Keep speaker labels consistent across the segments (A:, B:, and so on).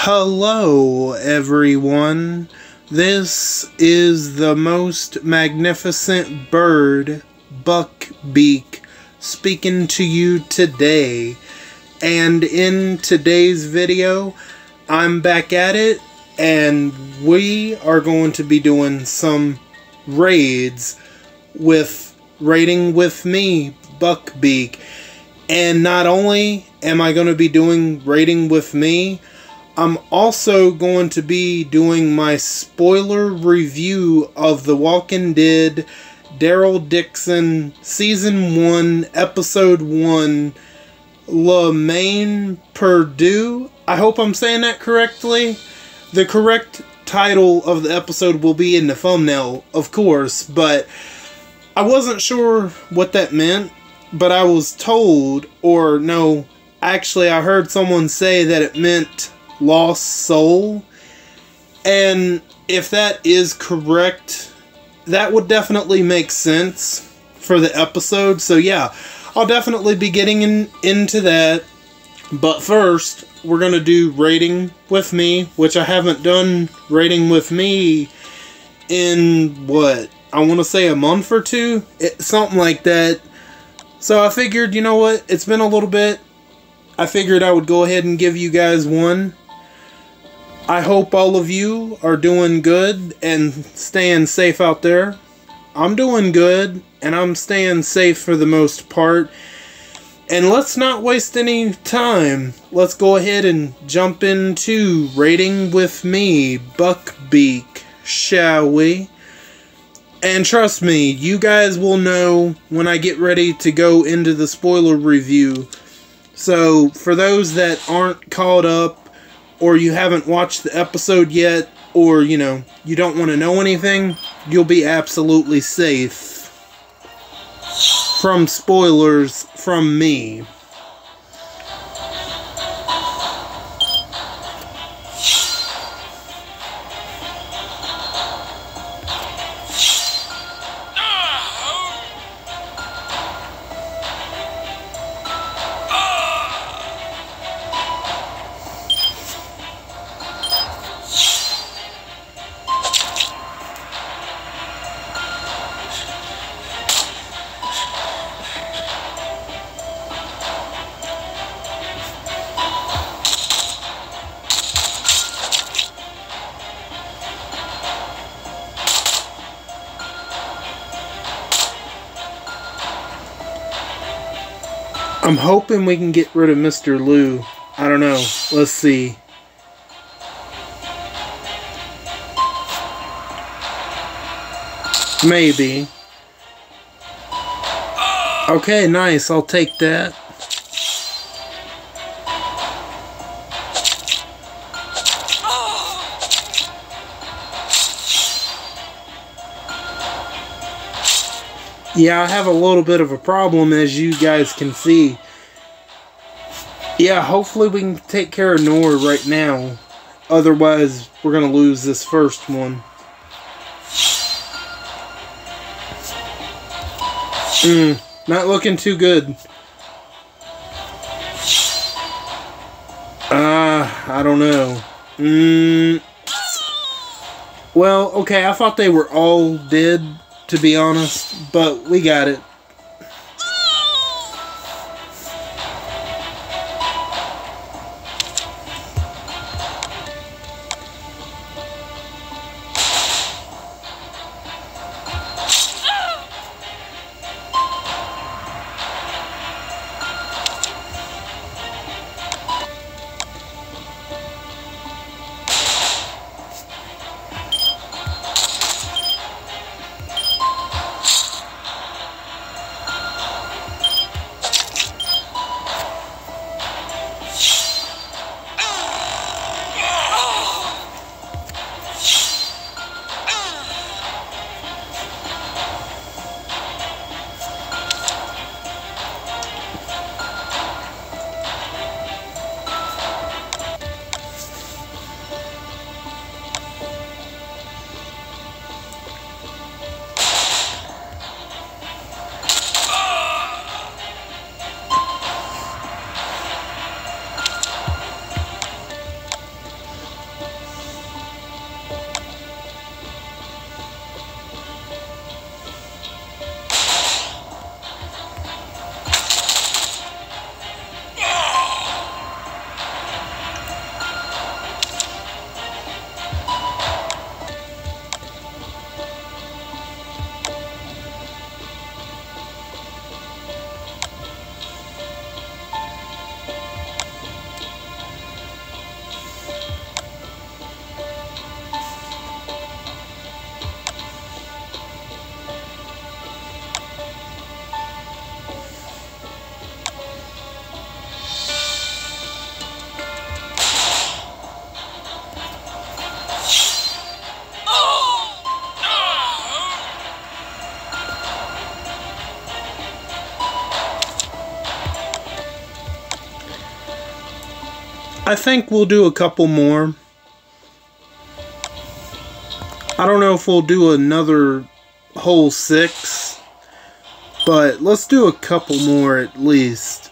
A: Hello, everyone. This is the most magnificent bird, Beak, speaking to you today. And in today's video, I'm back at it, and we are going to be doing some raids with raiding with me, Beak. And not only am I going to be doing raiding with me, I'm also going to be doing my spoiler review of The Walking Dead Daryl Dixon Season 1, Episode 1, Perdue. I hope I'm saying that correctly. The correct title of the episode will be in the thumbnail, of course, but I wasn't sure what that meant, but I was told, or no, actually I heard someone say that it meant lost soul, and if that is correct, that would definitely make sense for the episode. So yeah, I'll definitely be getting into that, but first we're gonna do raiding with me, which I haven't done raiding with me in what, I want to say a month or two, something like that. So I figured, you know what, it's been a little bit, I figured I would go ahead and give you guys one. I hope all of you are doing good and staying safe out there. I'm doing good, and I'm staying safe for the most part. And let's not waste any time. Let's go ahead and jump into raiding with me, Beak, shall we? And trust me, you guys will know when I get ready to go into the spoiler review. So, for those that aren't caught up, or you haven't watched the episode yet, or, you know, you don't want to know anything, you'll be absolutely safe from spoilers from me. I'm hoping we can get rid of Mr. Lou. I don't know. Let's see. Maybe. Okay, nice. I'll take that. Yeah, I have a little bit of a problem, as you guys can see. Yeah, hopefully we can take care of Nora right now. Otherwise, we're going to lose this first one. Not looking too good. I don't know. Well, okay, I thought they were all dead, to be honest, but we got it. I think we'll do a couple more. I don't know if we'll do another whole 6, but let's do a couple more at least.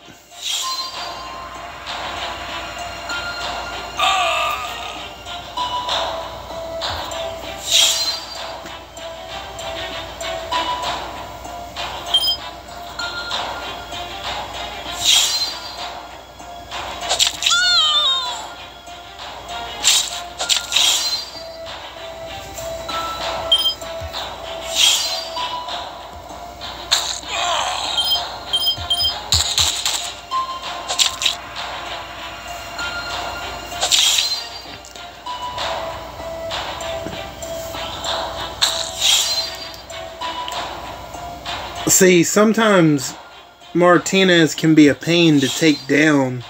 A: See, sometimes Martinez can be a pain to take down.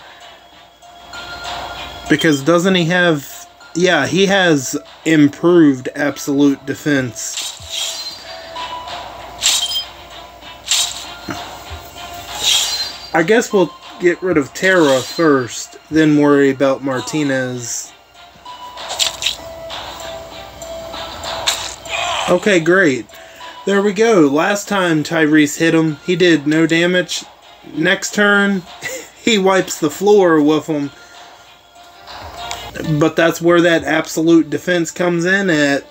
A: Because doesn't he have... Yeah, he has improved absolute defense. I guess we'll get rid of Terra first, then worry about Martinez. Okay, great. There we go. Last time Tyrese hit him, he did no damage. Next turn, he wipes the floor with him. But that's where that absolute defense comes in at.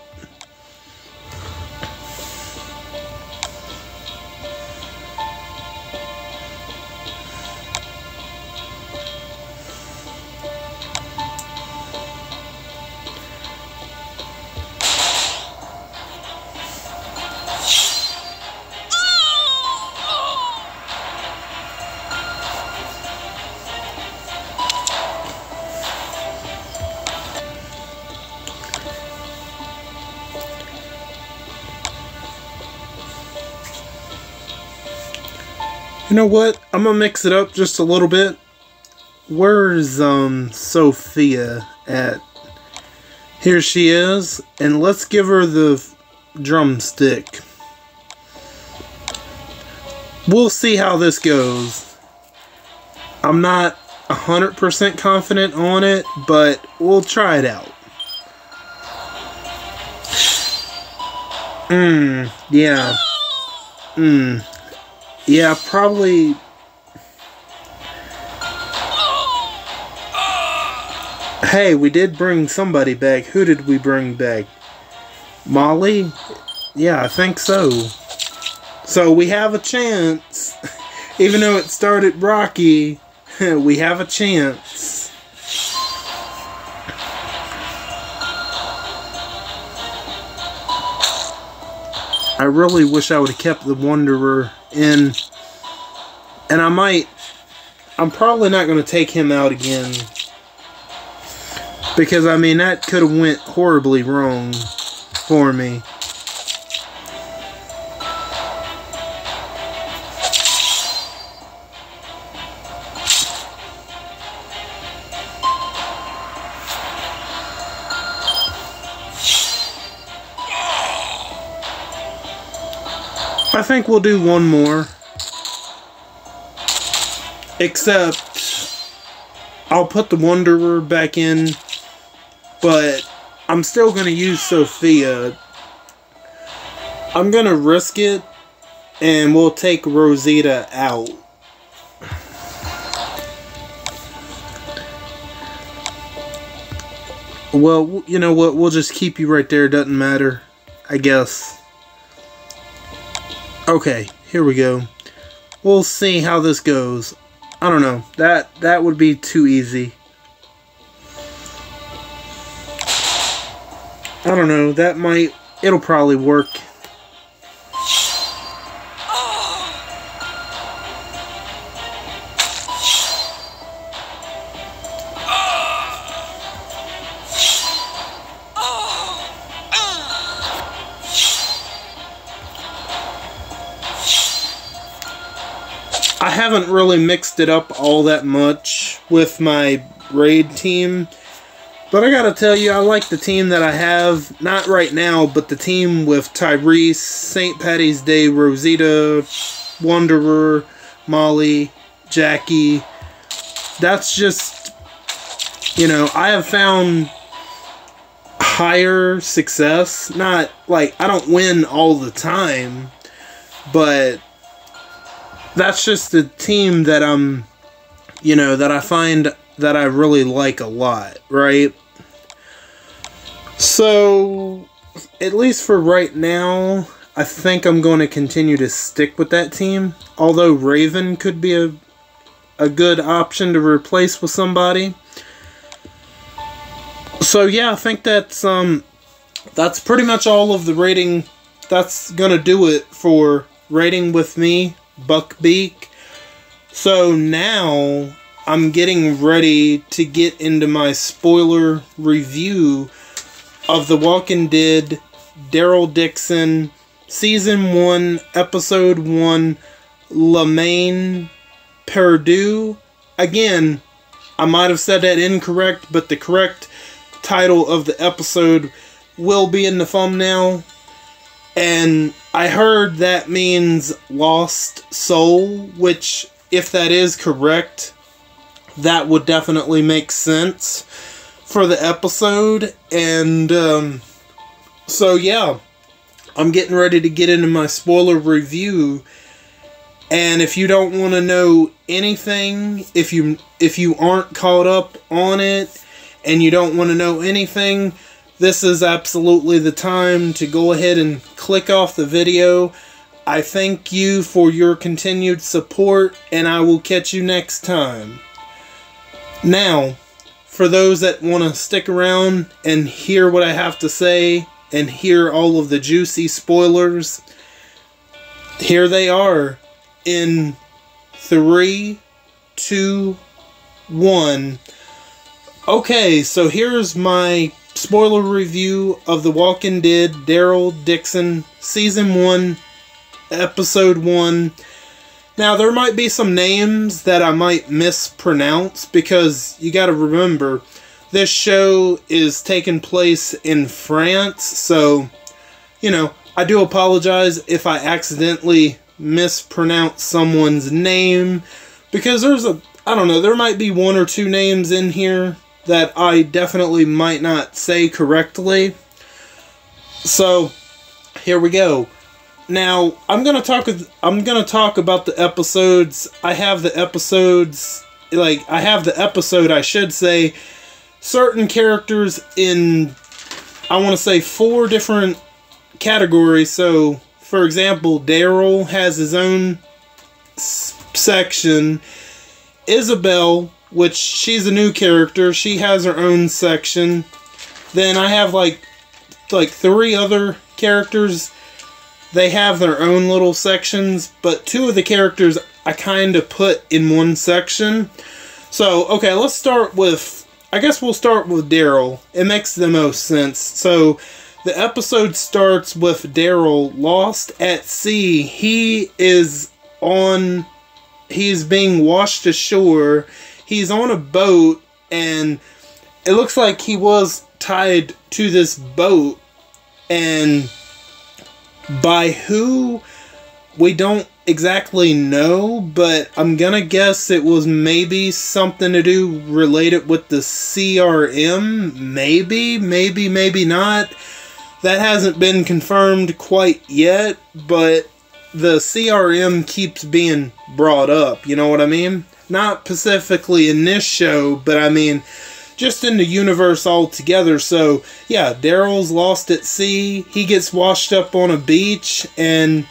A: You know what? I'm gonna mix it up just a little bit. Where's Sophia at? Here she is, and let's give her the drumstick. We'll see how this goes. I'm not 100% confident on it, but we'll try it out. Yeah. Yeah, probably... Hey, we did bring somebody back. Who did we bring back? Molly? Yeah, I think so. So we have a chance. Even though it started rocky, we have a chance. I really wish I would have kept the Wanderer in. And I'm probably not going to take him out again. Because, I mean, that could have went horribly wrong for me. I think we'll do one more. Except, I'll put the Wanderer back in, but I'm still going to use Sophia. I'm going to risk it, and we'll take Rosita out. Well, you know what? We'll just keep you right there. Doesn't matter, I guess. Okay, here we go. We'll see how this goes. I don't know. That would be too easy. I don't know. That might... It'll probably work. I haven't really mixed it up all that much with my raid team. But I gotta tell you, I like the team that I have. Not right now, but the team with Tyrese, St. Patty's Day, Rosita, Wanderer, Molly, Jackie. That's just You know, I have found higher success. Not like I don't win all the time, but that's just the team that I'm, you know, that I find that I really like a lot, right? So, at least for right now, I think I'm going to continue to stick with that team. Although Raven could be a good option to replace with somebody. So yeah, I think that's pretty much all of the rating. That's gonna do it for rating with me, Buck Beak. So now I'm getting ready to get into my spoiler review of The Walking Dead, Daryl Dixon, Season 1, Episode 1, Lemaine, Perdue. Again, I might have said that incorrect, but the correct title of the episode will be in the thumbnail. And I heard that means Lost Soul, which, if that is correct, that would definitely make sense for the episode. And so yeah, I'm getting ready to get into my spoiler review. And if you don't want to know anything, if you aren't caught up on it and you don't want to know anything, this is absolutely the time to go ahead and click off the video. I thank you for your continued support, and I will catch you next time. Now, for those that want to stick around and hear what I have to say and hear all of the juicy spoilers, here they are in 3, 2, 1. Okay, so here's my spoiler review of The Walking Dead, Daryl Dixon, Season 1, Episode 1. Now, there might be some names that I might mispronounce, because you gotta remember, this show is taking place in France, so, you know, I do apologize if I accidentally mispronounce someone's name, because I don't know, there might be 1 or 2 names in here that I definitely might not say correctly. So, here we go. Now, I'm gonna talk about the episodes. I have the episode, I should say, certain characters in, I want to say, 4 different categories. So, for example, Daryl has his own section. Isabel, which she's a new character, she has her own section. Then I have like 3 other characters. They have their own little sections, but 2 of the characters I kind of put in one section. So, okay, let's start with, I guess we'll start with Daryl. It makes the most sense. So, the episode starts with Daryl lost at sea. He's being washed ashore. He's on a boat, and it looks like he was tied to this boat, and by who, we don't exactly know, but I'm gonna guess it was maybe something to do related with the CRM. Maybe not. That hasn't been confirmed quite yet, but the CRM keeps being brought up, you know what I mean? Not specifically in this show, but I mean, just in the universe altogether. So, yeah, Daryl's lost at sea. He gets washed up on a beach, and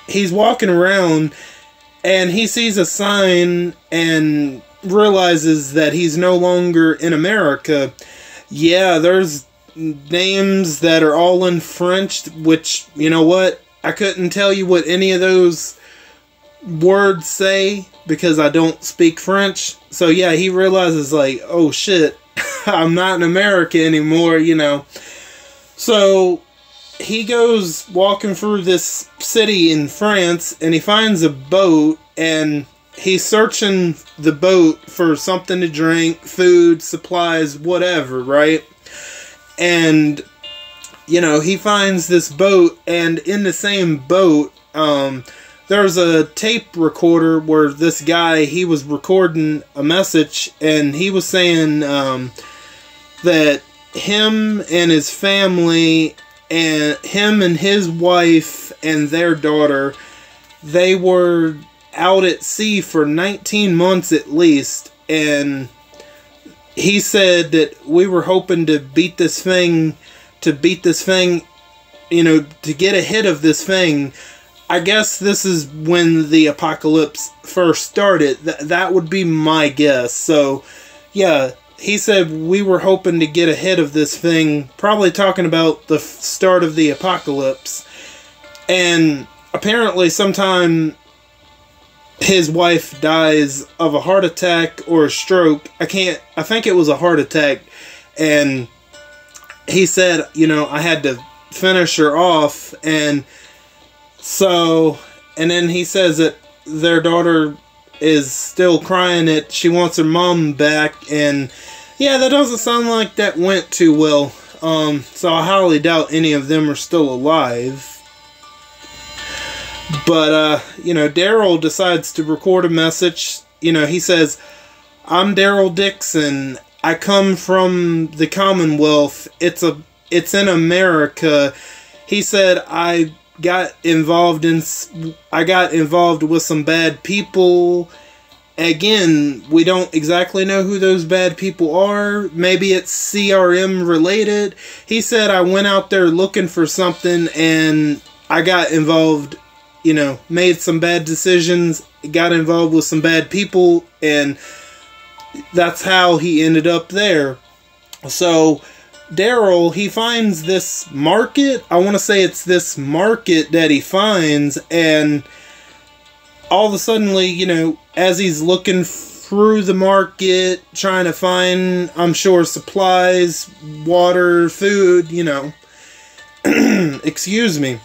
A: he's walking around, and he sees a sign and realizes that he's no longer in America. Yeah, there's names that are all in French, which, you know what? I couldn't tell you what any of those words say because I don't speak French. So yeah, he realizes like, oh shit, I'm not in America anymore, you know. So he goes walking through this city in France, and he finds a boat, and he's searching the boat for something to drink, food, supplies, whatever, right? And, you know, he finds this boat, and in the same boat, there's a tape recorder where this guy, he was recording a message, and he was saying that him and his family, and him and his wife and their daughter, they were out at sea for 19 months at least, and he said that we were hoping to beat this thing, you know, to get ahead of this thing. I guess this is when the apocalypse first started. That would be my guess. So, yeah, he said we were hoping to get ahead of this thing, probably talking about the start of the apocalypse. And apparently sometime his wife dies of a heart attack or a stroke. I think it was a heart attack. And he said, you know, I had to finish her off. And so, and then he says that their daughter is still crying that she wants her mom back. And yeah, that doesn't sound like that went too well. So I highly doubt any of them are still alive. But, you know, Daryl decides to record a message. You know, he says, I'm Daryl Dixon. I come from the Commonwealth. It's in America. He said, I got involved with some bad people. Again, we don't exactly know who those bad people are. Maybe it's CRM related. He said, I went out there looking for something and I got involved, you know, made some bad decisions, got involved with some bad people, and that's how he ended up there. So Daryl, he finds this market. I want to say it's this market that he finds, and all of a sudden, you know, as he's looking through the market, trying to find, I'm sure, supplies, water, food, you know, excuse me.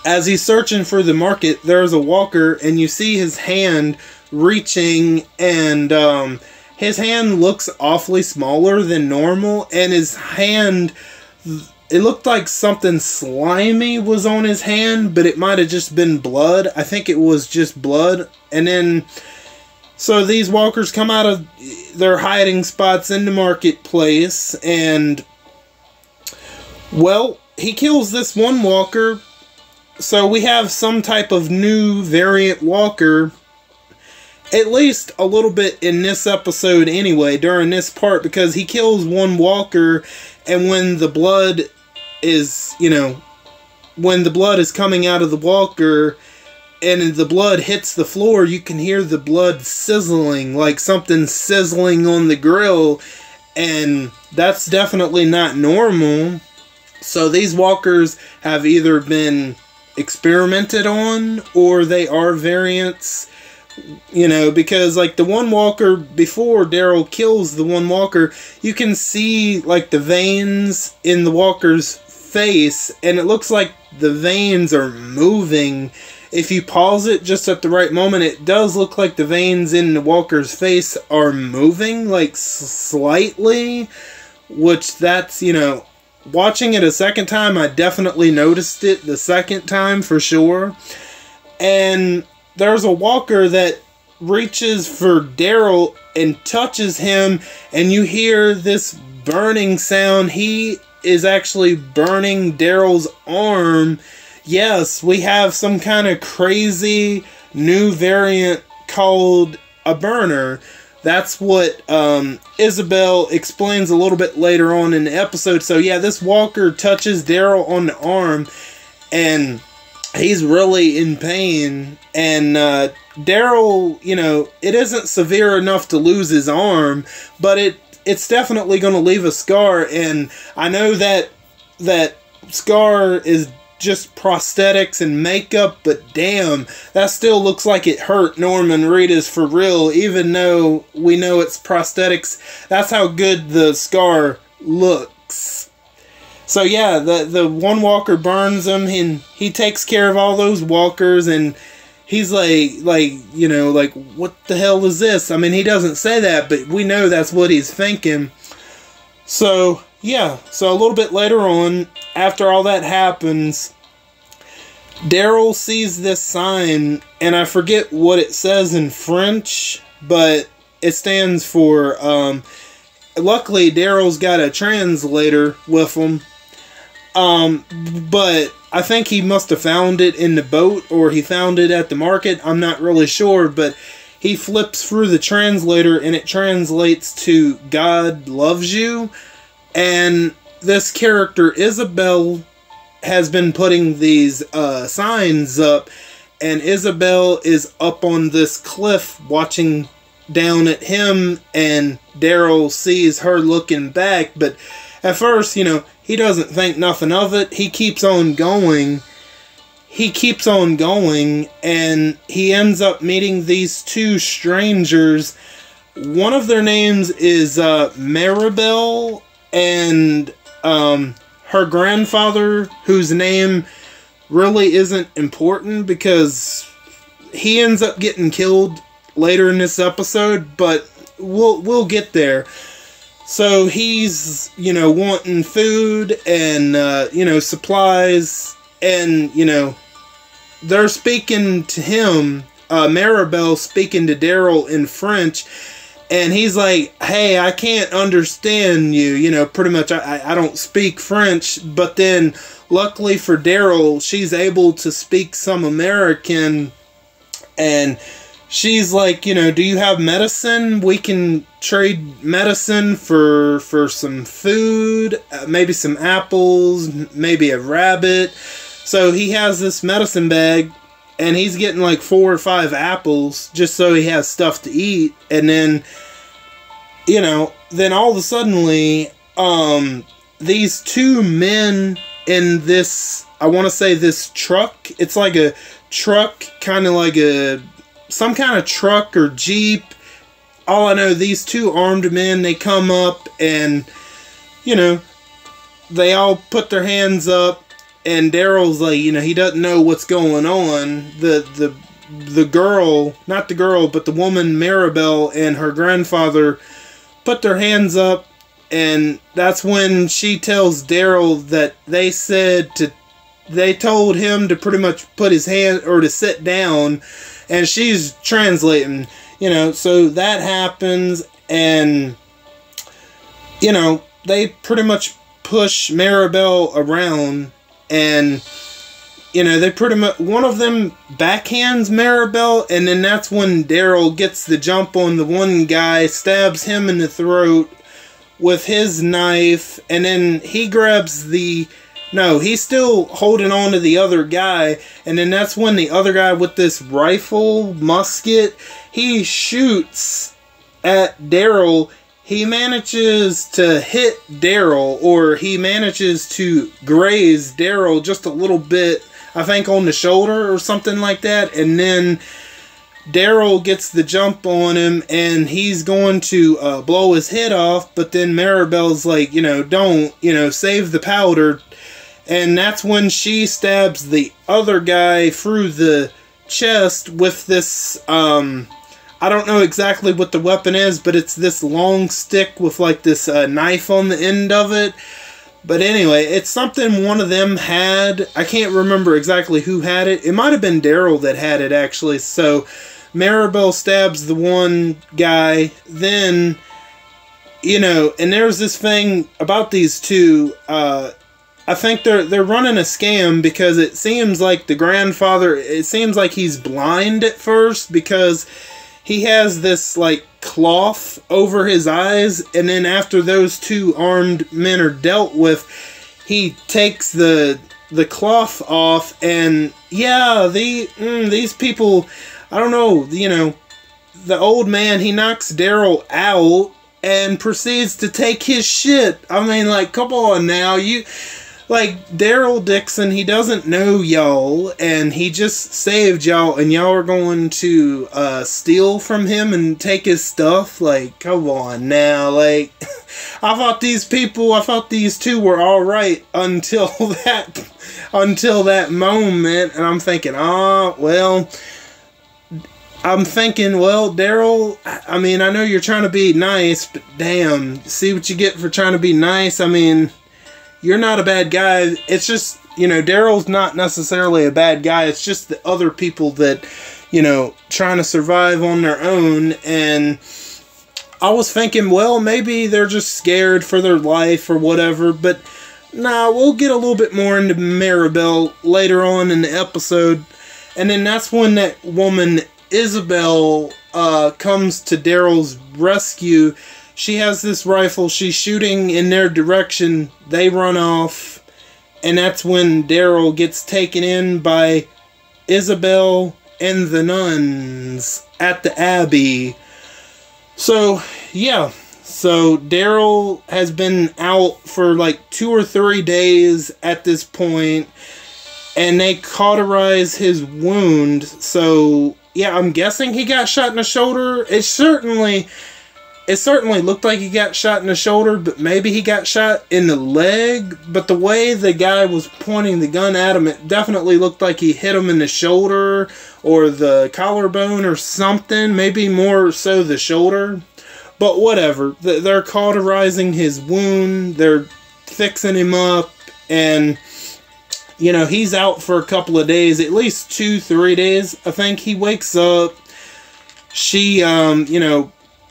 A: As he's searching for the market, there's a walker, and you see his hand reaching, and his hand looks awfully smaller than normal, and his hand, it looked like something slimy was on his hand, but it might have just been blood. I think it was just blood. And then, so these walkers come out of their hiding spots in the marketplace, and, well, he kills this one walker. So we have some type of new variant walker, at least a little bit in this episode anyway, during this part, because he kills one walker, and when the blood is, you know, when the blood is coming out of the walker and the blood hits the floor, you can hear the blood sizzling, like something sizzling on the grill, and that's definitely not normal. So these walkers have either been experimented on, or they are variants, you know, because like the one walker, before Daryl kills the one walker, you can see like the veins in the walker's face, and it looks like the veins are moving. If you pause it just at the right moment, it does look like the veins in the walker's face are moving, like slightly, which that's, you know, watching it a second time, I definitely noticed it the second time for sure. And there's a walker that reaches for Daryl and touches him, and you hear this burning sound. He is actually burning Daryl's arm. Yes, we have some kind of crazy new variant called a burner. That's what Isabel explains a little bit later on in the episode. So yeah, this walker touches Daryl on the arm, and he's really in pain. And Daryl, you know, it isn't severe enough to lose his arm, but it's definitely going to leave a scar. And I know that scar is just prosthetics and makeup, but damn, that still looks like it hurt Norman Reedus for real, even though we know it's prosthetics. That's how good the scar looks. So yeah, the one walker burns him, and he takes care of all those walkers, and he's like, you know, like, what the hell is this? I mean, he doesn't say that, but we know that's what he's thinking. So yeah, so a little bit later on, after all that happens, Daryl sees this sign, and I forget what it says in French, but it stands for, luckily Daryl's got a translator with him, but I think he must have found it in the boat, or he found it at the market, I'm not really sure, but he flips through the translator, and it translates to God loves you, and this character, Isabel, has been putting these signs up, and Isabel is up on this cliff watching down at him, and Daryl sees her looking back, but at first, you know, he doesn't think nothing of it. He keeps on going. And he ends up meeting these two strangers. One of their names is Maribel, and her grandfather, whose name really isn't important because he ends up getting killed later in this episode, but we'll get there. So he's, you know, wanting food and, you know, supplies, and, you know, they're speaking to him, Maribel speaking to Daryl in French, and he's like, hey, I can't understand you, you know, pretty much, I don't speak French, but then, luckily for Daryl, she's able to speak some American, and she's like, you know, do you have medicine? We can trade medicine for some food, maybe some apples, maybe a rabbit. So he has this medicine bag, and he's getting like 4 or 5 apples just so he has stuff to eat. And then, you know, then all of a sudden, these two men in this, I want to say this truck, it's like a truck, kind of like some kind of truck or Jeep. All I know, these two armed men, they come up and, you know, they all put their hands up, and Daryl's like, you know, he doesn't know what's going on. The girl, not the girl, but the woman, Maribel, and her grandfather put their hands up, and that's when she tells Daryl that they told him to pretty much put his hand, or to sit down, and she's translating, you know, so that happens, and, you know, they pretty much push Maribel around, and, you know, they pretty much, one of them backhands Maribel, and then that's when Daryl gets the jump on the one guy, stabs him in the throat with his knife, and then he grabs no, he's still holding on to the other guy, and then that's when the other guy with this rifle, musket, he shoots at Daryl. He manages to hit Daryl, or he manages to graze Daryl just a little bit, I think on the shoulder or something like that, and then Daryl gets the jump on him, and he's going to blow his head off, but then Maribel's like, you know, don't, you know, save the powder. And that's when she stabs the other guy through the chest with this, I don't know exactly what the weapon is, but it's this long stick with like this knife on the end of it. But anyway, it's something one of them had. I can't remember exactly who had it. It might have been Daryl that had it, actually. So Maribel stabs the one guy, then, you know, and there's this thing about these two, I think they're running a scam, because it seems like the grandfather, it seems like he's blind at first, because he has this like cloth over his eyes, and then after those two armed men are dealt with, he takes the cloth off, and yeah, these people, I don't know, you know, the old man, he knocks Daryl out and proceeds to take his shit. I mean, like, come on now, like, Daryl Dixon, he doesn't know y'all, and he just saved y'all, and y'all are going to steal from him and take his stuff? Like, come on now, like, I thought these two were alright until that moment, and I'm thinking, well, Daryl, I mean, I know you're trying to be nice, but damn, see what you get for trying to be nice? I mean, you're not a bad guy. It's just, Daryl's not necessarily a bad guy. It's just the other people that, trying to survive on their own. And I was thinking, well, maybe they're just scared for their life or whatever. But nah, we'll get a little bit more into Maribel later on in the episode. And then that's when that woman, Isabel, comes to Daryl's rescue. She has this rifle. She's shooting in their direction. They run off. And that's when Daryl gets taken in by Isabel and the nuns at the Abbey. So, yeah. So, Daryl has been out for like 2 or 3 days at this point. And they cauterize his wound. So, yeah, I'm guessing he got shot in the shoulder. It certainly looked like he got shot in the shoulder, but maybe he got shot in the leg. But the way the guy was pointing the gun at him, it definitely looked like he hit him in the shoulder or the collarbone or something. Maybe more so the shoulder. But whatever. They're cauterizing his wound. They're fixing him up. And, he's out for a couple of days. At least 2-3 days, I think. He wakes up. She,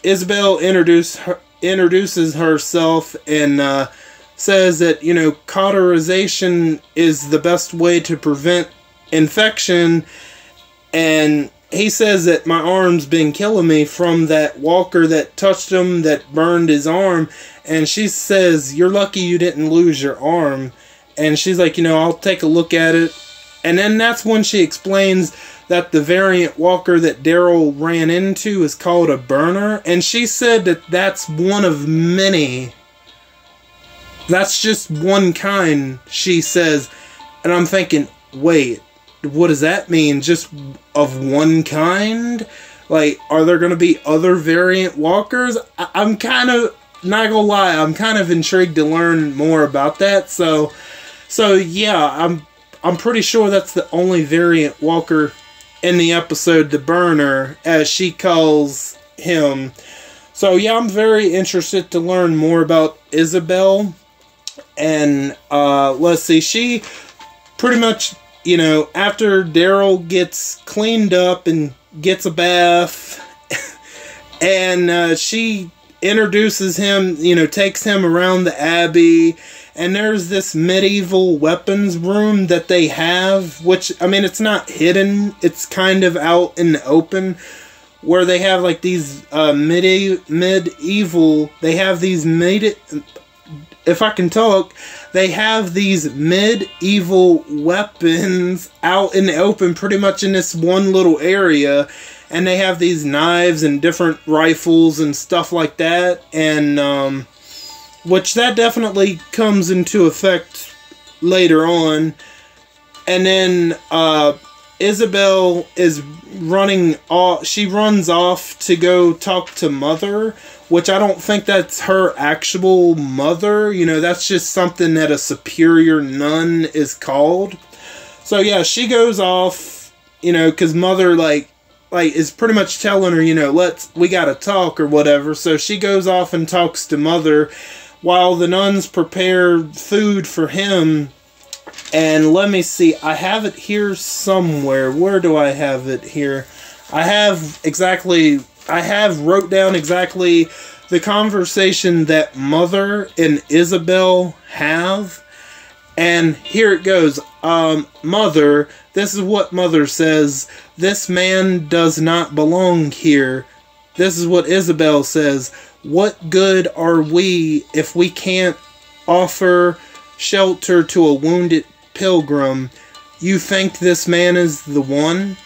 A: Isabel introduces herself and says that, cauterization is the best way to prevent infection. And he says that my arm's been killing me from that walker that touched him, that burned his arm. And she says, you're lucky you didn't lose your arm. And she's like, I'll take a look at it. And then that's when she explains that the variant walker that Daryl ran into is called a burner. And she said that that's one of many. That's just one kind, she says. And I'm thinking, wait, what does that mean? Just of one kind? Like, are there going to be other variant walkers? I'm kind of, not gonna lie, I'm kind of intrigued to learn more about that. So yeah, I'm pretty sure that's the only variant walker in the episode, the burner, as she calls him. So yeah, I'm very interested to learn more about Isabel. And let's see, she pretty much, after Daryl gets cleaned up and gets a bath, and she introduces him, takes him around the Abbey. And there's this medieval weapons room that they have, which, it's not hidden. It's kind of out in the open, where they have, like, these medieval... They have these... If I can talk, they have these medieval weapons out in the open, pretty much in this one little area. And they have these knives and different rifles and stuff like that. And, which that definitely comes into effect later on. And then Isabel is running off. She runs off to go talk to Mother, which I don't think that's her actual mother. That's just something that a superior nun is called. So yeah, she goes off, because Mother is pretty much telling her, we gotta talk or whatever. So she goes off and talks to Mother, while the nuns prepare food for him. And let me see, I have it here somewhere. Where do I have it here? I have wrote down exactly the conversation that Mother and Isabel have. And here it goes. Mother, this is what Mother says. This man does not belong here. This is what Isabel says. What good are we if we can't offer shelter to a wounded pilgrim? You think this man is the one?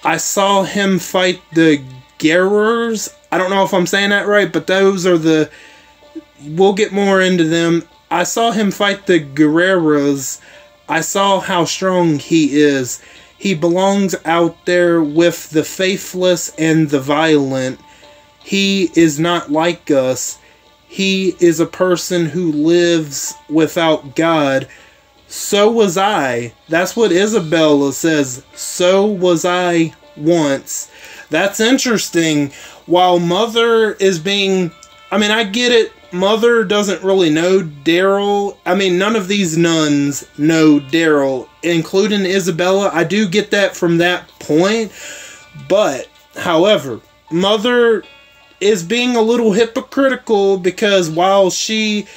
A: I saw him fight the Gerrers. I don't know if I'm saying that right, but those are the... We'll get more into them. I saw him fight the Guerreros. I saw how strong he is. He belongs out there with the faithless and the violent. He is not like us. He is a person who lives without God. So was I. That's what Isabella says. So was I once. That's interesting. While Mother is being... I get it. Mother doesn't really know Daryl. I mean, none of these nuns know Daryl, including Isabella. I do get that from that point. But, however, Mother is being a little hypocritical because while she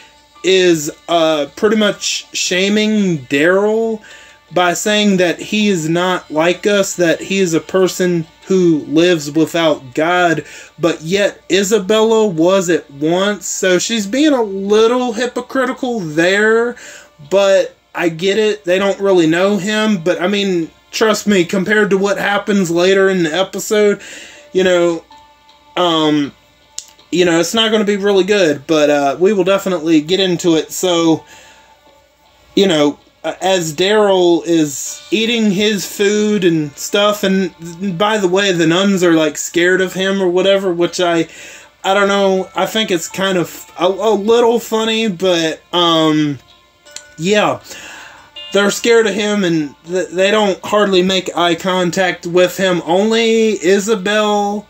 A: is pretty much shaming Daryl by saying that he is not like us, that he is a person who lives without God, but yet Isabella was at once. So she's being a little hypocritical there, but I get it. They don't really know him, but I mean, trust me, compared to what happens later in the episode, it's not going to be really good, but we will definitely get into it. So, as Daryl is eating his food and stuff, and by the way, the nuns are like scared of him or whatever, which I don't know, I think it's kind of a little funny, but yeah, they're scared of him and they don't hardly make eye contact with him. Only Isabel,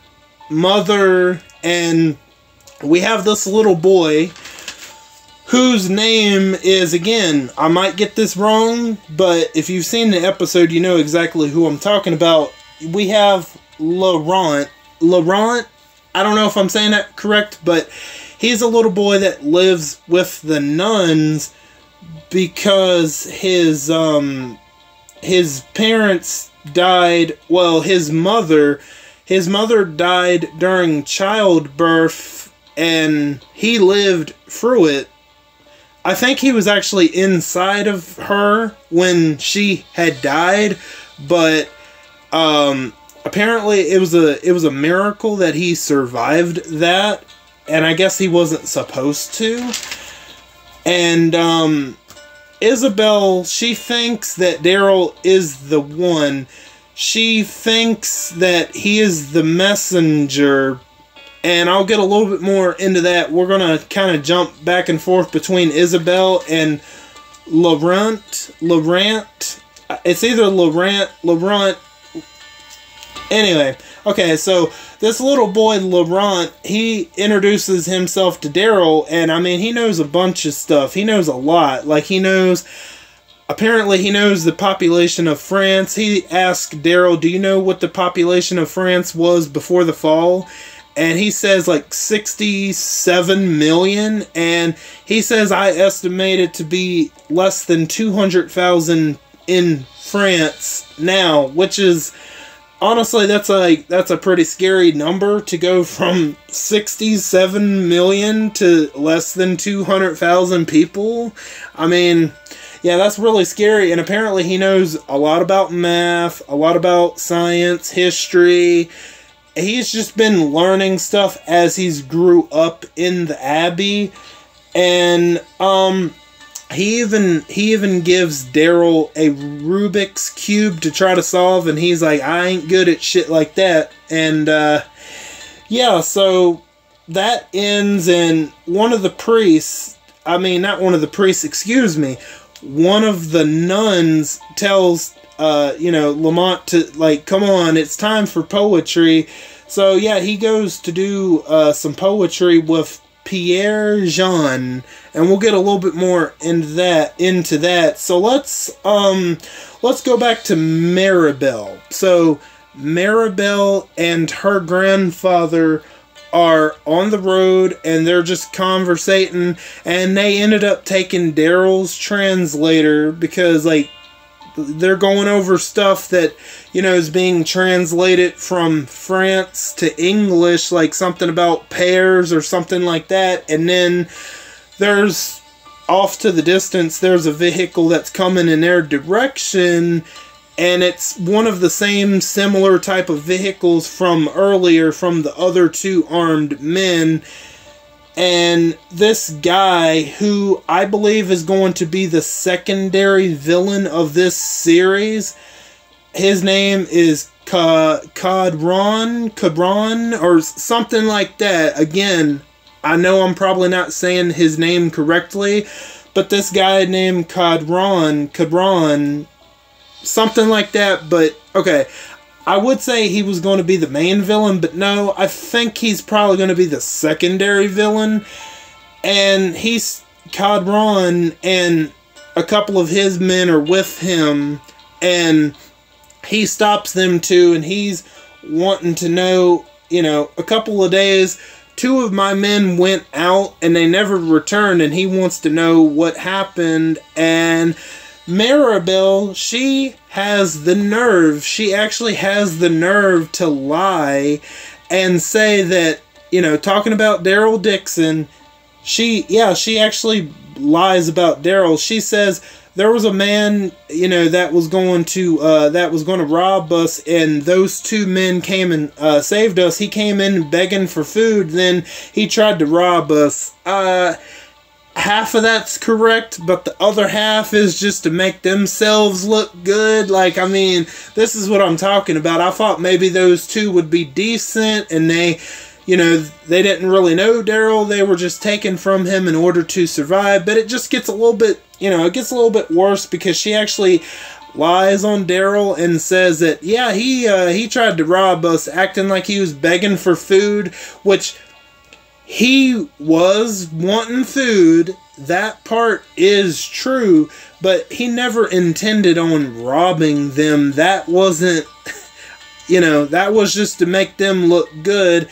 A: Mother, and we have this little boy whose name is, again, I might get this wrong, but if you've seen the episode, you know exactly who I'm talking about. We have Laurent. Laurent, I don't know if I'm saying that correct, but he's a little boy that lives with the nuns because his parents died, well, his mother died during childbirth, and he lived through it. I think he was actually inside of her when she had died, but apparently it was a miracle that he survived that, and I guess he wasn't supposed to. And Isabel, she thinks that Daryl is the one. She thinks that he is the messenger. And I'll get a little bit more into that. We're going to kind of jump back and forth between Isabel and Laurent. It's either Laurent. Anyway, okay, so this little boy, Laurent, he introduces himself to Daryl, and I mean, he knows a bunch of stuff. He knows a lot. Like, apparently he knows the population of France. He asked Daryl, do you know what the population of France was before the fall? And he says like 67 million. And he says, I estimate it to be less than 200,000 in France now, which is, honestly, that's a pretty scary number to go from 67 million to less than 200,000 people. I mean, yeah, that's really scary. And apparently he knows a lot about math, a lot about science, history. He's just been learning stuff as he's grew up in the Abbey, and he even gives Daryl a Rubik's Cube to try to solve, and he's like, I ain't good at shit like that. And yeah, so that ends, and one of the nuns tells Lamont to, like, come on, it's time for poetry. So yeah, he goes to do some poetry with Pierre Jean, and we'll get a little bit more into that. So let's go back to Maribel. So Maribel and her grandfather are on the road, and they're just conversating, and they ended up taking Daryl's translator because, like, they're going over stuff that, is being translated from France to English, like something about pears or something like that. And then there's, off to the distance, there's a vehicle that's coming in their direction, and it's one of the same similar type of vehicles from earlier from the other two armed men. And this guy, who I believe is going to be the secondary villain of this series, his name is Cadron, or something like that. Again, I know I'm probably not saying his name correctly, but this guy named Cadron, something like that. But okay, I would say he was going to be the main villain, but no, I think he's probably going to be the secondary villain. and Cadron and a couple of his men are with him, and he stops them too, and he's wanting to know, a couple of days, 2 of my men went out and they never returned, and he wants to know what happened. And Maribel, she has the nerve, she actually has the nerve to lie and say that, talking about Daryl Dixon, she actually lies about Daryl. She says there was a man, that was going to rob us, and those 2 men came and saved us. He came in begging for food, then he tried to rob us. Half of that's correct, but the other half is just to make themselves look good. This is what I'm talking about. I thought maybe those 2 would be decent, and they didn't really know Daryl. They were just taken from him in order to survive. But it just gets a little bit, it gets a little bit worse, because she actually lies on Daryl and says that, yeah, he tried to rob us, acting like he was begging for food, which he was wanting food. That part is true, but he never intended on robbing them. That wasn't, that was just to make them look good.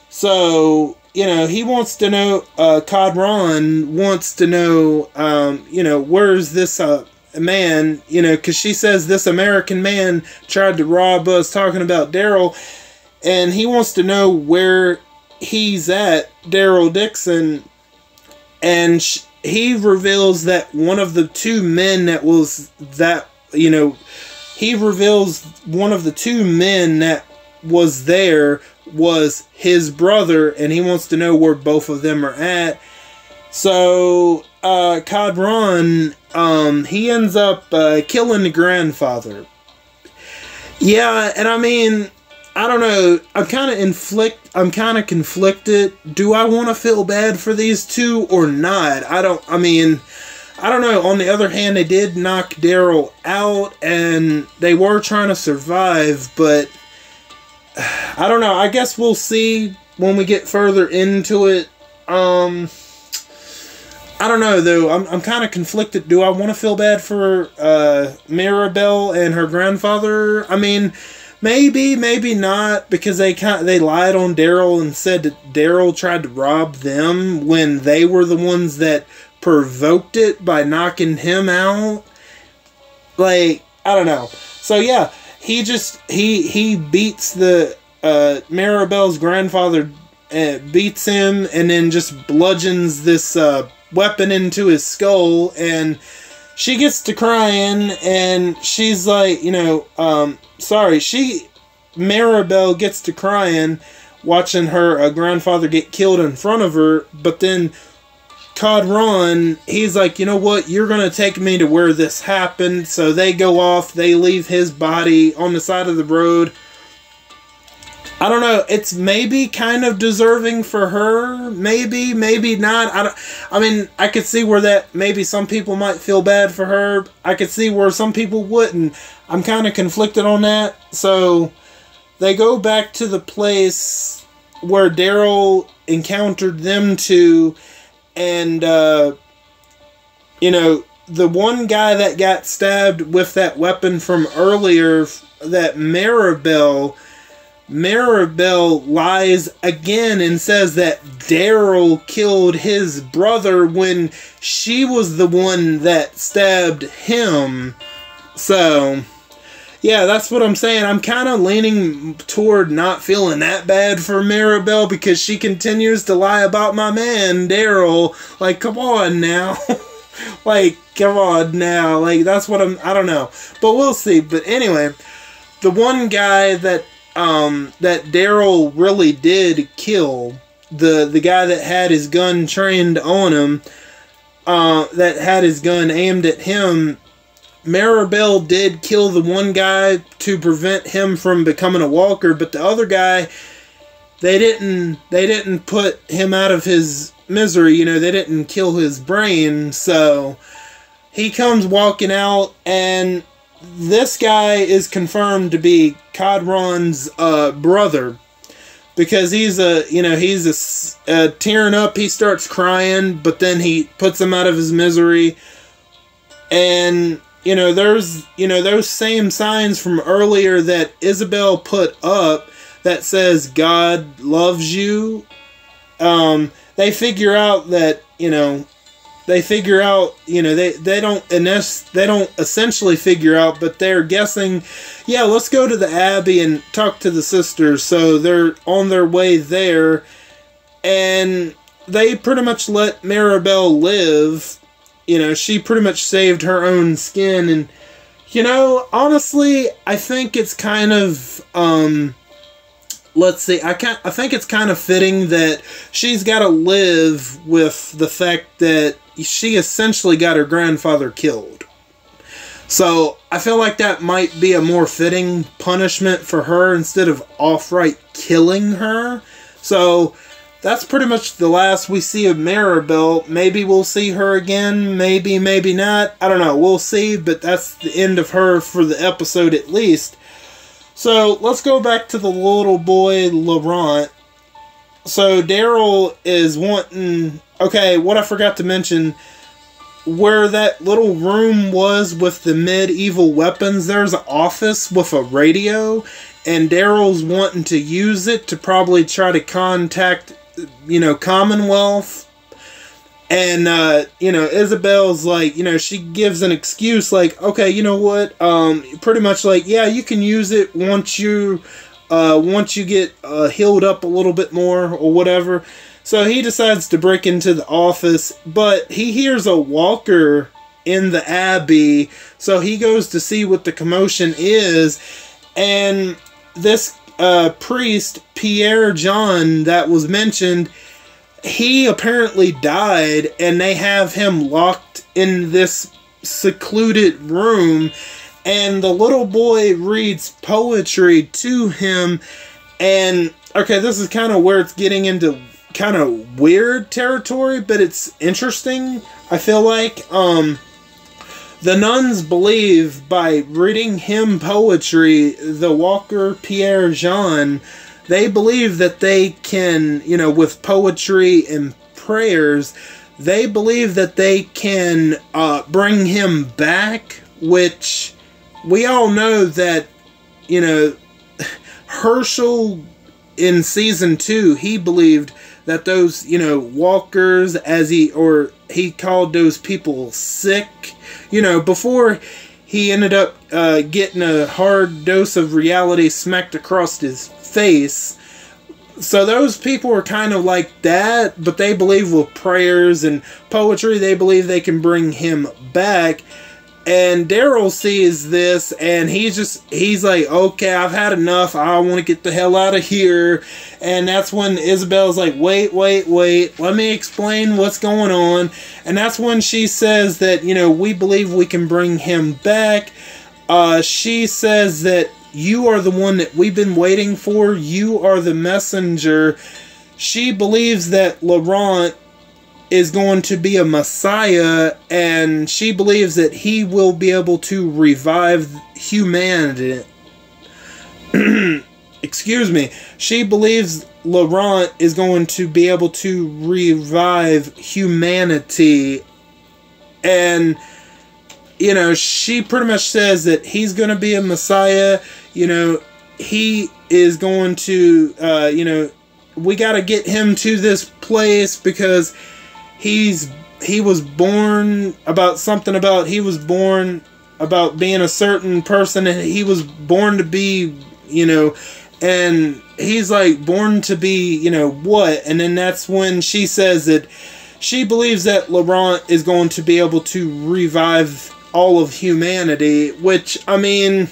A: So, he wants to know, Cadron wants to know, where's this man, because she says this American man tried to rob us, talking about Daryl, and he wants to know where he's at, Daryl Dixon, and he reveals that one of the 2 men that was that, he reveals one of the 2 men that was there was his brother, and he wants to know where both of them are at. So, Cadron, he ends up killing the grandfather. Yeah, and I don't know, I'm kind of conflicted. Do I want to feel bad for these 2 or not? I don't know. On the other hand, they did knock Daryl out, and they were trying to survive, but I don't know. I guess we'll see when we get further into it. I don't know, though. I'm kind of conflicted. Do I want to feel bad for Maribel and her grandfather? Maybe, maybe not, because they lied on Daryl and said that Daryl tried to rob them when they were the ones that provoked it by knocking him out. I don't know. So yeah, he beats the Maribel's grandfather, beats him, and then just bludgeons this weapon into his skull, and she gets to crying, and she's like, Maribel gets to crying, watching her grandfather get killed in front of her, but then Cadron, he's like, you know what, you're going to take me to where this happened. So they go off, they leave his body on the side of the road. I don't know, it's maybe kind of deserving for her, maybe, maybe not. I could see where that, maybe some people might feel bad for her. I could see where some people wouldn't. I'm kind of conflicted on that. So they go back to the place where Daryl encountered them two, and, the one guy that got stabbed with that weapon from earlier, that Maribel lies again and says that Daryl killed his brother when she was the one that stabbed him. So, yeah, that's what I'm saying. I'm kind of leaning toward not feeling that bad for Maribel, because she continues to lie about my man, Daryl. Like, come on now. Like, come on now. Like, that's what I don't know. But we'll see. But anyway, the one guy that Daryl really did kill, the guy that had his gun trained on him, that had his gun aimed at him, Maribel did kill the one guy to prevent him from becoming a walker, but the other guy, they didn't put him out of his misery, they didn't kill his brain. So he comes walking out, and this guy is confirmed to be Cadron's brother. because he's tearing up. He starts crying, but then he puts him out of his misery. And there's those same signs from earlier that Isabel put up that says God loves you. They figure out that they don't essentially figure out, but they're guessing, yeah, let's go to the Abbey and talk to the sisters. So they're on their way there, and they pretty much let Maribel live. She pretty much saved her own skin, and honestly, I think it's kind of let's see, I think it's kind of fitting that she's got to live with the fact that she essentially got her grandfather killed. So I feel like that might be a more fitting punishment for her instead of outright killing her. So that's pretty much the last we see of Maribel. Maybe we'll see her again, maybe not. I don't know, we'll see, but that's the end of her for the episode at least. So let's go back to the little boy Laurent. So Daryl is wanting... Okay, what I forgot to mention, where that little room was with the medieval weapons, there's an office with a radio, and Daryl's wanting to use it to probably try to contact, Commonwealth. And, Isabel's like, she gives an excuse like, okay, you know what, pretty much like, yeah, you can use it once you get healed up a little bit more or whatever. So he decides to break into the office, but he hears a walker in the Abbey, so he goes to see what the commotion is, and this priest, Pierre John, that was mentioned, he apparently died, and they have him locked in this secluded room, and the little boy reads poetry to him. And okay, this is kind of where it's getting into kind of weird territory, but it's interesting, I feel like. The nuns believe by reading him poetry, the walker Pierre Jean, they believe that they can, with poetry and prayers, they believe that they can bring him back, which we all know that, Herschel in season 2, he believed that those, walkers, he called those people sick, before he ended up getting a hard dose of reality smacked across his face. So those people are kind of like that, but they believe with prayers and poetry, they believe they can bring him back. And Daryl sees this, and he's like, okay, I've had enough. I want to get the hell out of here. And that's when Isabel's like, wait, let me explain what's going on. And that's when she says that, we believe we can bring him back. She says that you are the one that we've been waiting for. You are the messenger. She believes that Laurent is going to be a messiah, and she believes that he will be able to revive humanity. Excuse me. She believes Laurent is going to be able to revive humanity, and she pretty much says that he's going to be a messiah. He is going to, we got to get him to this place because he was born about something about, he was born about being a certain person, and he was born to be, and he's like born to be, what? And then that's when she says that she believes that Laurent is going to be able to revive all of humanity, which, I mean,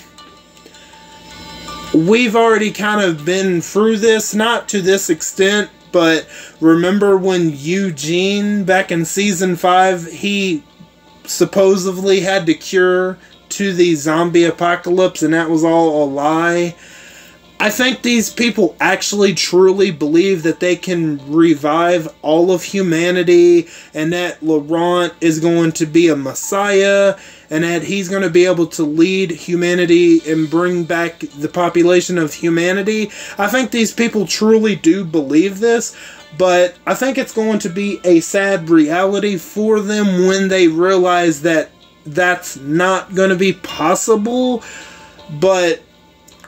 A: we've already kind of been through this, not to this extent, but remember when Eugene, back in season 5, he supposedly had the cure to the zombie apocalypse, and that was all a lie? I think these people actually truly believe that they can revive all of humanity, and that Laurent is going to be a messiah, and that he's going to be able to lead humanity and bring back the population of humanity. I think these people truly do believe this, but I think it's going to be a sad reality for them when they realize that that's not going to be possible. But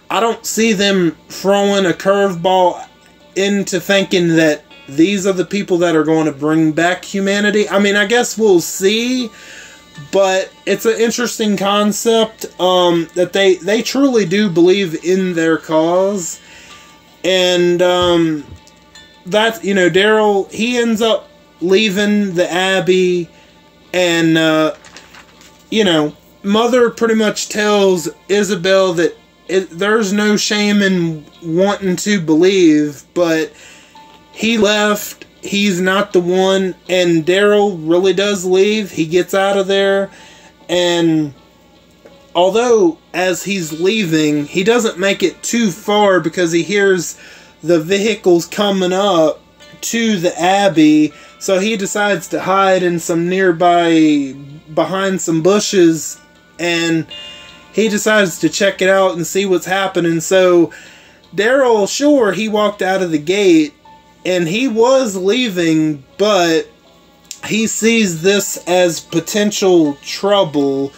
A: I don't see them throwing a curveball into thinking that these are the people that are going to bring back humanity. I mean, I guess we'll see, but it's an interesting concept that they truly do believe in their cause. And that, you know, Daryl, he ends up leaving the Abbey, and you know, Mother pretty much tells Isabel that there's no shame in wanting to believe, but he left. He's not the one. And Daryl really does leave. He gets out of there. And although as he's leaving, he doesn't make it too far because he hears the vehicles coming up to the Abbey. So he decides to hide in some nearby, behind some bushes, and he decides to check it out and see what's happening. So Daryl, sure, he walked out of the gate and he was leaving, but he sees this as potential trouble.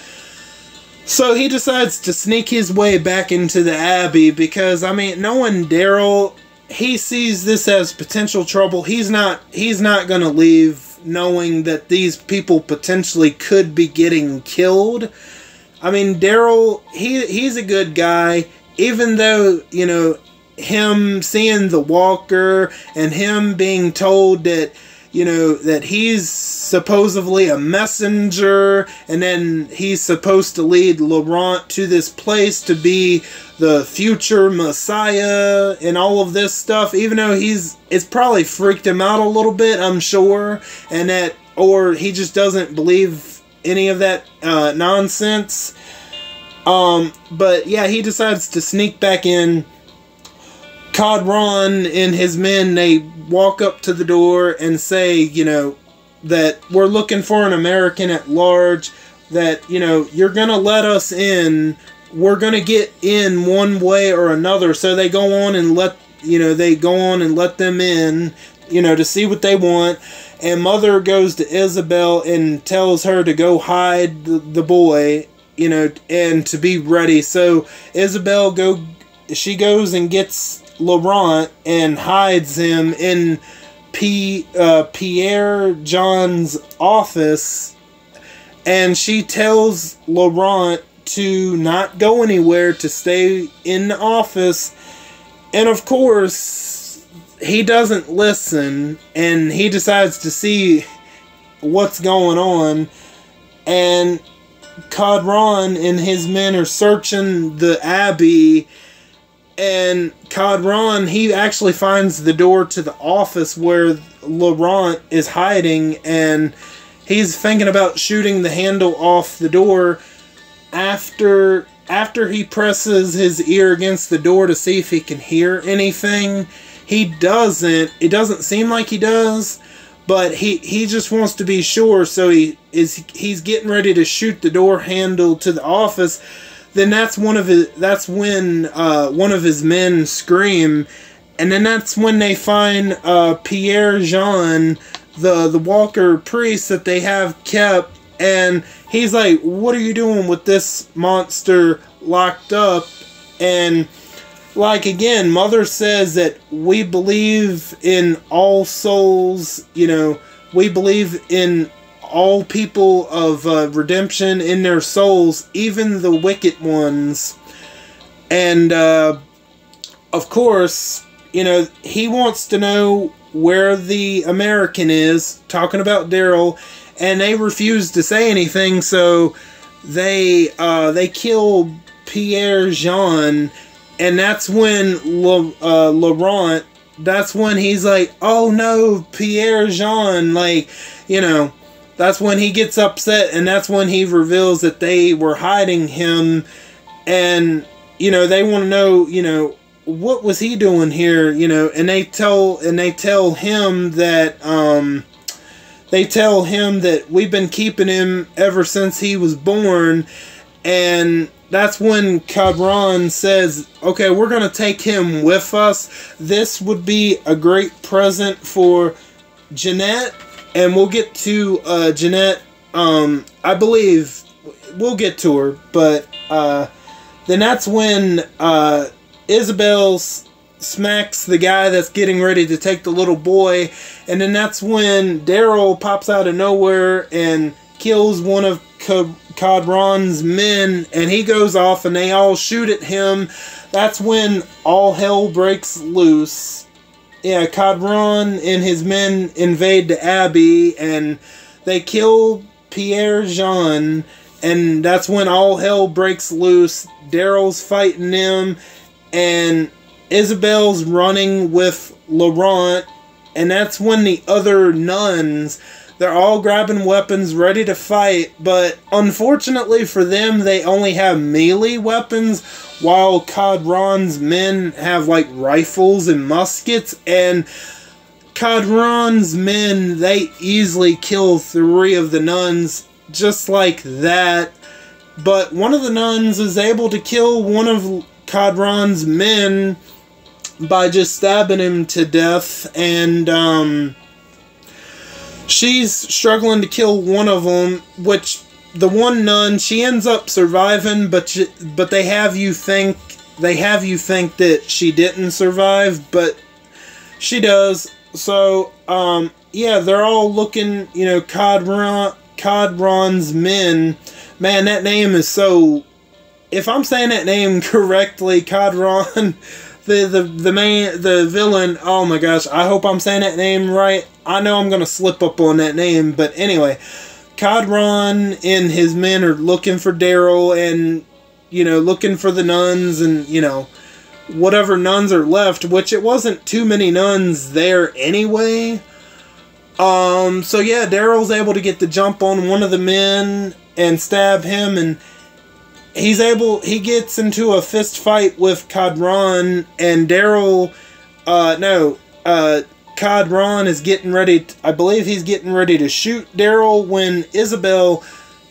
A: So he decides to sneak his way back into the Abbey because, I mean, knowing Daryl, he sees this as potential trouble. He's not going to leave knowing that these people potentially could be getting killed. I mean, Daryl, he's a good guy, even though, you know, him seeing the walker and him being told that, you know, that he's supposedly a messenger, and then he's supposed to lead Laurent to this place to be the future messiah and all of this stuff, even though it's probably freaked him out a little bit, I'm sure, and that, or he just doesn't believe any of that nonsense. But yeah, he decides to sneak back in. Codron and his men, they walk up to the door and say, you know, that we're looking for an American at large, that, you know, you're gonna let us in, we're gonna get in one way or another. So they go on and let them in, you know, to see what they want. And Mother goes to Isabel and tells her to go hide the boy, you know, and to be ready. So Isabel she goes and gets Laurent and hides him in Pierre John's office, and she tells Laurent to not go anywhere, to stay in the office. And of course, he doesn't listen, and he decides to see what's going on. And Codron and his men are searching the Abbey, and Codron, he actually finds the door to the office where Laurent is hiding, and he's thinking about shooting the handle off the door after he presses his ear against the door to see if he can hear anything. He doesn't. It doesn't seem like he does, but he just wants to be sure, so he's getting ready to shoot the door handle to the office. Then that's when one of his men scream, and then that's when they find Pierre Jean, the Walker priest that they have kept, and he's like, "What are you doing with this monster locked up?" And like again, Mother says that we believe in all souls, you know, we believe in all people of redemption in their souls, even the wicked ones. And of course, you know, he wants to know where the American is, talking about Daryl, and they refuse to say anything, so they kill Pierre Jean. And that's when Laurent, that's when he's like, "Oh no, Pierre Jean," like, you know, that's when he gets upset, and that's when he reveals that they were hiding him. And, you know, they want to know, you know, what was he doing here? You know, and they tell him that we've been keeping him ever since he was born, and that's when Cadron says, okay, we're going to take him with us. This would be a great present for Jeanette, and we'll get to Jeanette. I believe we'll get to her, but then that's when Isabel smacks the guy that's getting ready to take the little boy, and then that's when Daryl pops out of nowhere and kills one of Cadron's men, and he goes off and they all shoot at him. That's when all hell breaks loose. Yeah, Cadron and his men invade the Abbey, and they kill Pierre Jean, and that's when all hell breaks loose. Daryl's fighting them, and Isabel's running with Laurent, and that's when the other nuns, they're all grabbing weapons ready to fight, but unfortunately for them, they only have melee weapons, while Cadron's men have like rifles and muskets, and Cadron's men, they easily kill 3 of the nuns just like that. But one of the nuns is able to kill one of Cadron's men by just stabbing him to death, and she's struggling to kill one of them, which the one nun, she ends up surviving, but they have you think that she didn't survive, but she does. So yeah, they're all looking, you know, Cadron's men. Man, that name is so, if I'm saying that name correctly, Cadron, the villain, oh my gosh, I hope I'm saying that name right. I know I'm going to slip up on that name, but anyway, Cadron and his men are looking for Daryl, and, you know, looking for the nuns, and, you know, whatever nuns are left, which it wasn't too many nuns there anyway. So yeah, Daryl's able to get the jump on one of the men and stab him, and he gets into a fist fight with Cadron, and Daryl, Cadron is getting ready, I believe he's getting ready to shoot Daryl when Isabel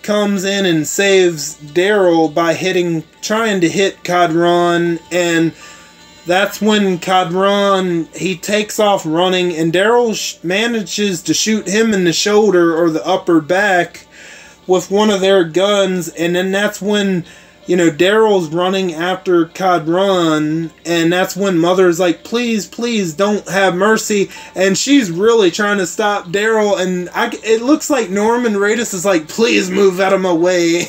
A: comes in and saves Daryl by trying to hit Cadron, and that's when Cadron, he takes off running, and Daryl manages to shoot him in the shoulder or the upper back with one of their guns, and then that's when, you know, Daryl's running after Cadron, and that's when Mother's like, please, please don't have mercy, and she's really trying to stop Daryl, and it looks like Norman Reedus is like, please move out of my way.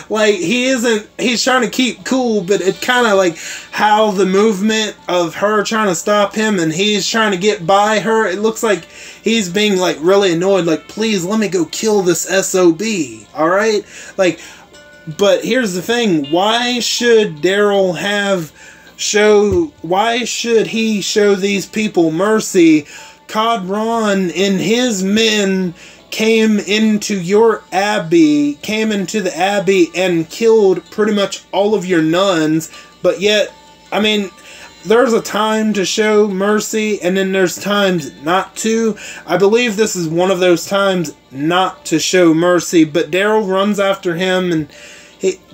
A: Like, he's trying to keep cool, but it kind of like how the movement of her trying to stop him and he's trying to get by her, it looks like he's being like really annoyed, like, please let me go kill this SOB, alright? Like, but here's the thing, why should Daryl why should he show these people mercy? Cadron and his men came into the Abbey and killed pretty much all of your nuns, but yet, I mean, there's a time to show mercy, and then there's times not to. I believe this is one of those times not to show mercy, but Daryl runs after him, and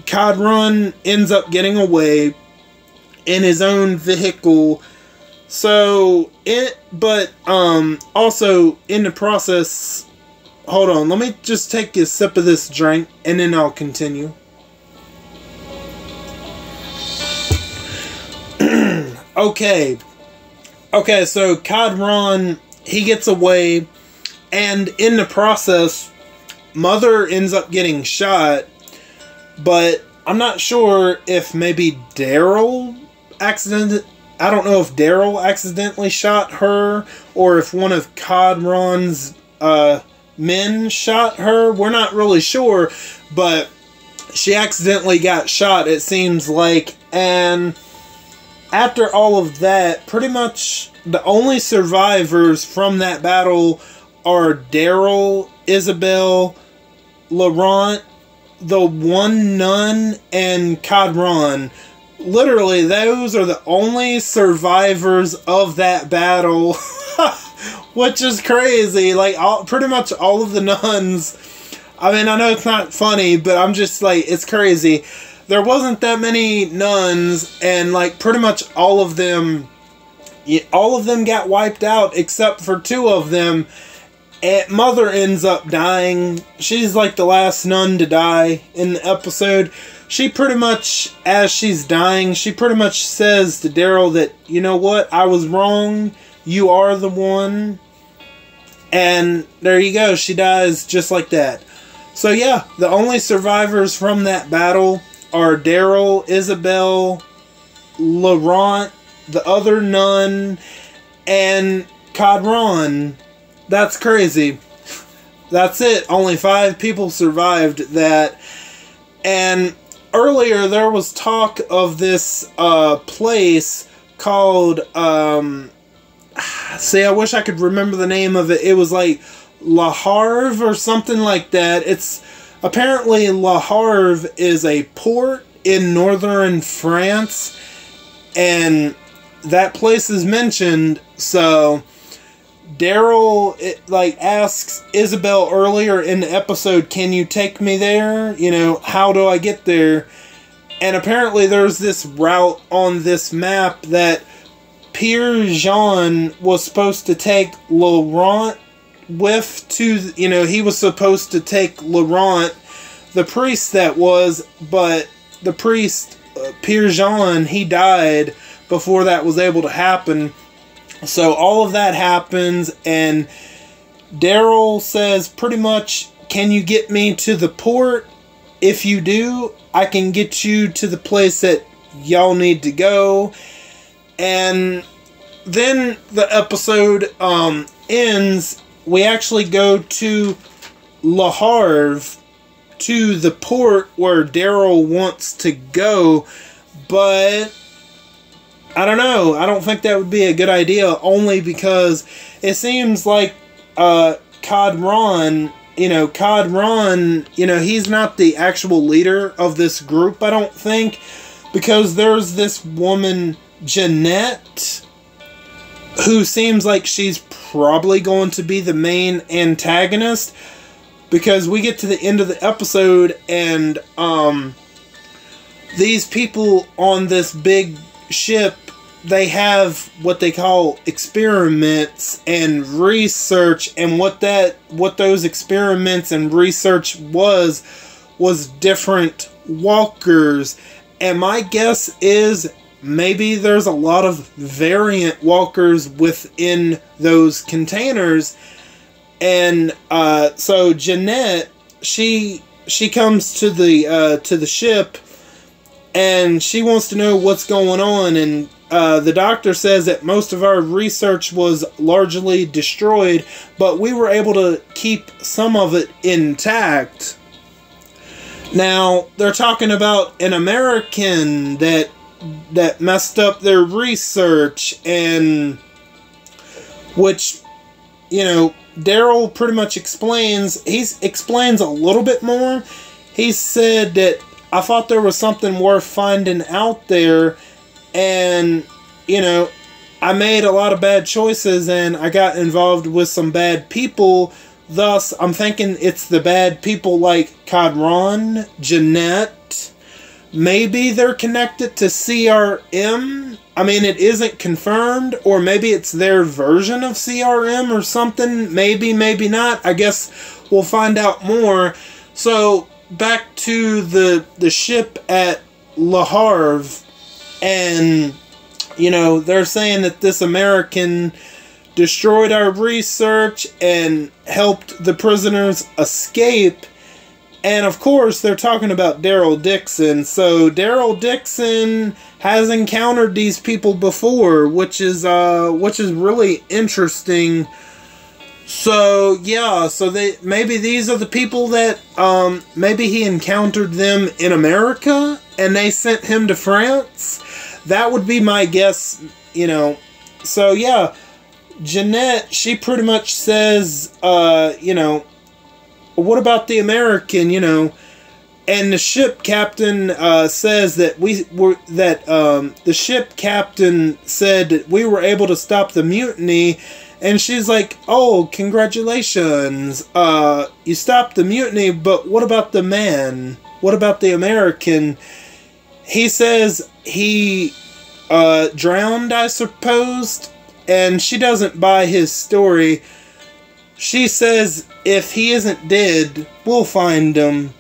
A: Cadron ends up getting away in his own vehicle. So, also, in the process, hold on, let me just take a sip of this drink, and then I'll continue. Okay, so Cadron, he gets away, and in the process, Mother ends up getting shot, but I'm not sure if maybe Daryl I don't know if Daryl accidentally shot her, or if one of Cadron's men shot her. We're not really sure, but she accidentally got shot, it seems like, and after all of that, pretty much the only survivors from that battle are Daryl, Isabel, Laurent, the one nun, and Cadron. literally, those are the only survivors of that battle, which is crazy. Like, pretty much all of the nuns. I mean, I know it's not funny, but I'm just like, it's crazy. There wasn't that many nuns, and like pretty much all of them got wiped out except for 2 of them. And Mother ends up dying. She's like the last nun to die in the episode. She pretty much, as she's dying, she pretty much says to Daryl that, you know what, I was wrong. You are the one. And there you go. She dies just like that. So yeah, the only survivors from that battle are Daryl, Isabel, Laurent, the other nun, and Cadron. That's crazy. That's it. Only 5 people survived that. And earlier there was talk of this place called, see, I wish I could remember the name of it. It was like Le Havre or something like that. It's apparently Le Havre is a port in northern France, and that place is mentioned. So Daryl like asks Isabel earlier in the episode, "Can you take me there? You know, how do I get there?" And apparently there's this route on this map that Pierre Jean was supposed to take Laurent with to, you know, he was supposed to take Laurent, the priest that was, but the priest, Pierre Jean, he died before that was able to happen. So all of that happens, and Daryl says pretty much, "Can you get me to the port? If you do, I can get you to the place that y'all need to go." And then the episode ends. We actually go to Le Havre, to the port where Daryl wants to go, but I don't know. I don't think that would be a good idea, only because it seems like Cadron, he's not the actual leader of this group, I don't think, because there's this woman, Jeanette, who seems like she's probably going to be the main antagonist, because we get to the end of the episode and these people on this big ship, they have what they call experiments and research, and what those experiments and research was different walkers. And my guess is maybe there's a lot of variant walkers within those containers. And so Jeanette, she comes to the ship, and she wants to know what's going on. And the doctor says that most of our research was largely destroyed, but we were able to keep some of it intact. Now, they're talking about an American that messed up their research, and which, Daryl pretty much explains. He explains a little bit more. He said that, "I thought there was something worth finding out there, and, I made a lot of bad choices, and I got involved with some bad people. Thus, I'm thinking it's the bad people like Cadron, Jeanette. Maybe they're connected to CRM. I mean, it isn't confirmed, or maybe it's their version of CRM or something. Maybe, maybe not. I guess we'll find out more." So, back to the ship at Le Havre, and, they're saying that this American destroyed our research and helped the prisoners escape. And of course, they're talking about Daryl Dixon. So Daryl Dixon has encountered these people before, which is really interesting. So yeah, so maybe these are the people that maybe he encountered them in America and they sent him to France. That would be my guess, So yeah, Jeanette, she pretty much says, what about the American, And the ship captain says that the ship captain said that we were able to stop the mutiny. And she's like, "Oh, congratulations! You stopped the mutiny, but what about the man? What about the American?" He says he drowned, I suppose. And she doesn't buy his story. She says, "If he isn't dead, we'll find him."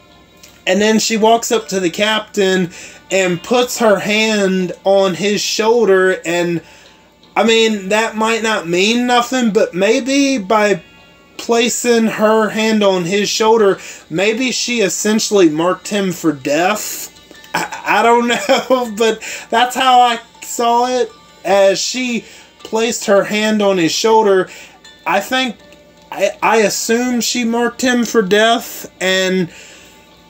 A: And then she walks up to the captain and puts her hand on his shoulder. And, I mean, that might not mean nothing, but maybe by placing her hand on his shoulder, maybe she essentially marked him for death. I don't know, but that's how I saw it. As she placed her hand on his shoulder, I assume she marked him for death, and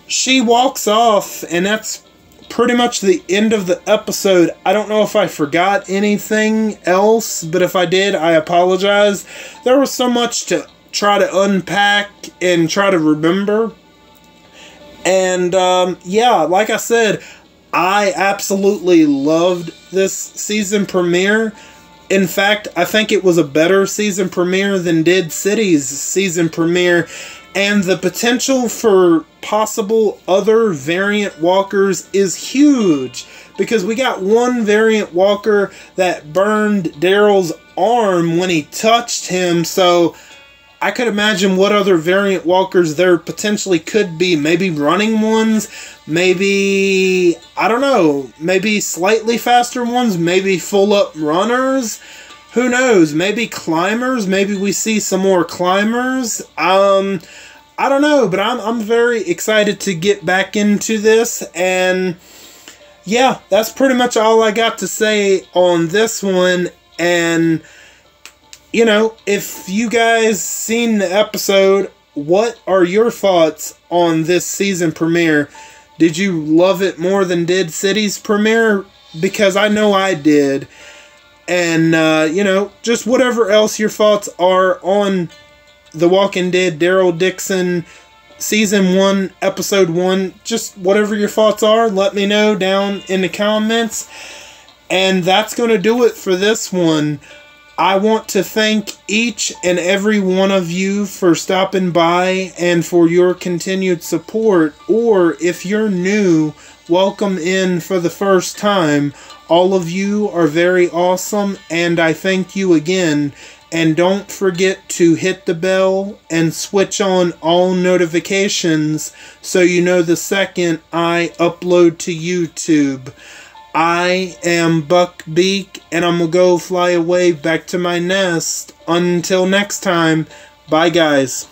A: she walks off, and that's pretty much the end of the episode. I don't know if I forgot anything else, but if I did, I apologize. There was so much to try to unpack and try to remember. And, yeah, like I said, I absolutely loved this season premiere. In fact, I think it was a better season premiere than Dead City's season premiere. And the potential for possible other variant walkers is huge. Because we got one variant walker that burned Daryl's arm when he touched him. So I could imagine what other variant walkers there potentially could be. Maybe running ones. Maybe, I don't know. Maybe slightly faster ones. Maybe full up runners. Who knows? Maybe climbers. Maybe we see some more climbers. I don't know, but I'm very excited to get back into this. And yeah, that's pretty much all I got to say on this one. And you know, if you guys seen the episode, what are your thoughts on this season premiere? Did you love it more than Dead City's premiere? Because I know I did. And, you know, just whatever else your thoughts are on The Walking Dead, Daryl Dixon, Season 1, Episode 1. Just whatever your thoughts are, let me know down in the comments. And that's going to do it for this one. I want to thank each and every one of you for stopping by and for your continued support. Or if you're new, welcome in for the first time. All of you are very awesome, and I thank you again. And don't forget to hit the bell and switch on all notifications so you know the second I upload to YouTube. I am Buck Beak, and I'm going to go fly away back to my nest. Until next time, bye guys.